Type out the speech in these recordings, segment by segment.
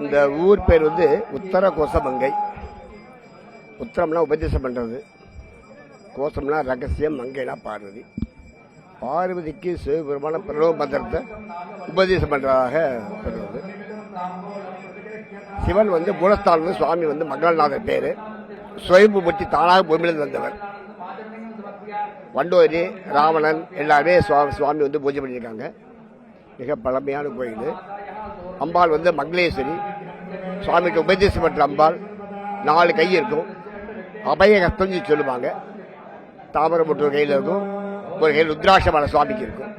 இந்த ஊர் பேர் வந்து உத்தர கோசமங்கை. உத்தரம்னா உபதேசம் பண்றது, கோசம்னா ரகசியம், மங்கைனா பார்வதி. பார்வதிக்கு சிவபெருமான பிரணவ மந்திரத்தை உபதேசம் பண்றதாக சொல்றது. சிவன் வந்து மூலஸ்தானம், சுவாமி வந்து மங்களநாதர் பேரு. சுயம்பு முட்டி தானாக பூமியிலிருந்து வந்தவர். வண்டோரி, ராவணன் எல்லாருமே சுவாமி வந்து பூஜை பண்ணியிருக்காங்க. மிக பழமையான கோயில். அம்பாள் வந்து மங்களேஸ்வரி. சுவாமிக்கு உபதேசம் பண்ற அம்பாள். 4 கை இருக்கும். அபய கஸ்தம் சொல்லுவாங்க. தாமரை முட்டு கையில் இருக்கும். ஒரு கையில் ருத்ராட்சமான சுவாமிக்கு இருக்கும்.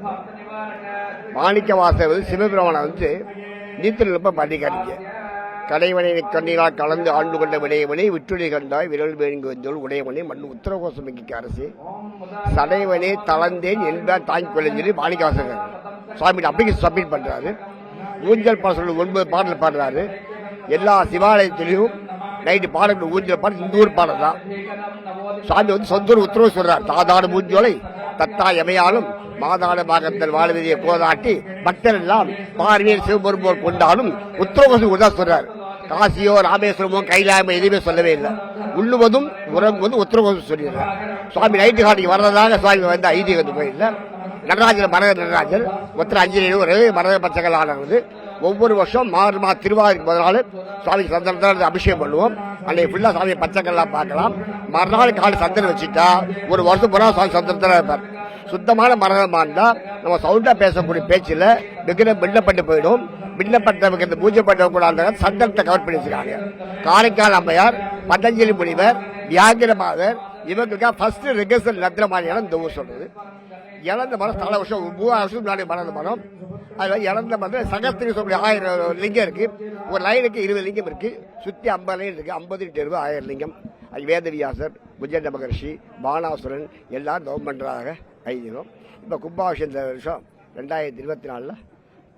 மாணிக்க வாசர் வந்து சிவபெருமானை வந்து நீத்தில் ரொம்ப பண்ணிக்காதீங்க. கடைவனை கண்ணீரால் கலந்து ஆண்டு கொண்ட விடையவனை விட்டுடை கண்டாய் விரல் வேணுங்கு வந்தோல் உடையவனை மண் உத்தரகோசமிக்கு அரசு சடைவனே தளர்ந்தேன் என்பார் தாங்கி கொள்ள சொல்லி மாணிக்கவாசகர் சுவாமி அப்படி சப்மிட் பண்றாரு. ஊஞ்சல் பாடல் 9 பாடல் பாடுறாரு. எல்லா சிவாலயத்திலையும் நைட்டு பாடல் ஊஞ்சல் பாடல் இந்த ஊர் பாடல் தான். சுவாமி வந்து சொந்த உத்தரவு சொல்றார். தாதாடு மூஞ்சோலை தத்தா எமையாலும் மாதாட பாகத்தல் வாழ்வதியை கோதாட்டி பக்தர் எல்லாம் பார்வையில் சிவபெரும்போர் கொண்டாலும் உத்தரவு தான் சொல்றாரு. காசியோ ராமேஸ்வரமோ கைலாயமோ எதுவுமே சொல்லவே இல்லை. உள்ளுவதும் உறங்குவதும் உத்தரவு சொல்லிடுறார். சுவாமி நைட்டு காட்டிக்கு வர்றதாக சுவாமி வந்து ஐதீகத்து கோயில்ல நடராஜர் மரக நடராஜர் மொத்தம் 5 ஒரே மரக பச்சைகள் ஆனது. ஒவ்வொரு வருஷம் மாறு திருவாதிரைக்கு முதல் சுவாமி சந்திரன் அபிஷேகம் பண்ணுவோம். அன்னைக்கு ஃபுல்லா சுவாமி பச்சைக்கல்லாம் பார்க்கலாம். மறுநாள் காலை சந்திரன் வச்சுட்டா ஒரு வருஷம் பூரா சுவாமி சந்திரத்தில் இருப்பார். சுத்தமான மரகமா இருந்தா நம்ம சவுண்டா பேசக்கூடிய பேச்சுல விக்கிரம் பின்னப்பட்டு போயிடும். பின்னப்பட்ட பூஜை பண்ண கூட சந்தனத்தை கவர் பண்ணி வச்சிருக்காங்க. காரைக்கால் அம்மையார், பதஞ்சலி முனிவர், வியாகிரமாதர் இவங்களுக்கா ஃபர்ஸ்ட் ரிகர்சல் நடத்துற மாதிரியான இந்த ஊர் சொல்றது. இழந்த மரம் பல வருஷம் 3000 வருஷம் முன்னாடி மறந்த மரம். அதுல இழந்த மரம் சகஸ்திரி சொல்லக்கூடிய 1000 லிங்கம் இருக்கு. ஒரு லைனுக்கு 20 லிங்கம் இருக்கு. சுத்தி 50 லைன் இருக்கு. 50 × 20 1000 லிங்கம். வேதவியாசர், புஜண்ட மகர்ஷி, பானாசுரன் எல்லாரும் தவம் பண்றதாக ஐதீகம். இப்ப கும்பாபிஷேகம் இந்த வருஷம் 2024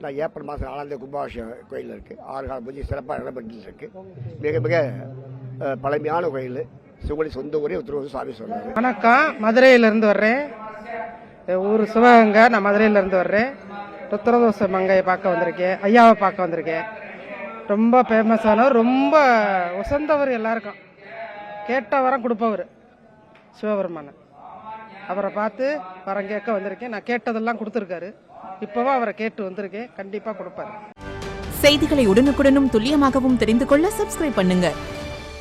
நான் ஏப்ரல் மாதம் 4ஆம் கும்பாபிஷேகம் கோயில் இருக்கு. 6 கால பூஜை சிறப்பாக நடைபெற்று இருக்கு. மிக மிக பழமையான கோயில். சிவனி சொந்த ஊரே உத்தரவு சுவாமி சொல்றாரு. வணக்கம், மதுரையிலிருந்து வர்றேன். ஊர் சிவகங்கை. நான் மதுரையிலிருந்து வர்றேன். ருத்ரதோஷ மங்கையை பார்க்க வந்திருக்கேன். ஐயாவை பார்க்க வந்திருக்கேன். ரொம்ப ஃபேமஸானவர், ரொம்ப உசந்தவர். எல்லாருக்கும் கேட்ட வரம் கொடுப்பவர் சிவபெருமான். அவரை பார்த்து வரம் கேட்க வந்திருக்கேன். நான் கேட்டதெல்லாம் கொடுத்துருக்காரு. இப்பவும் அவரை கேட்டு வந்திருக்கேன். கண்டிப்பா கொடுப்பாரு. செய்திகளை உடனுக்குடனும் துல்லியமாகவும் தெரிந்து கொள்ள சப்ஸ்கிரைப் பண்ணுங்க.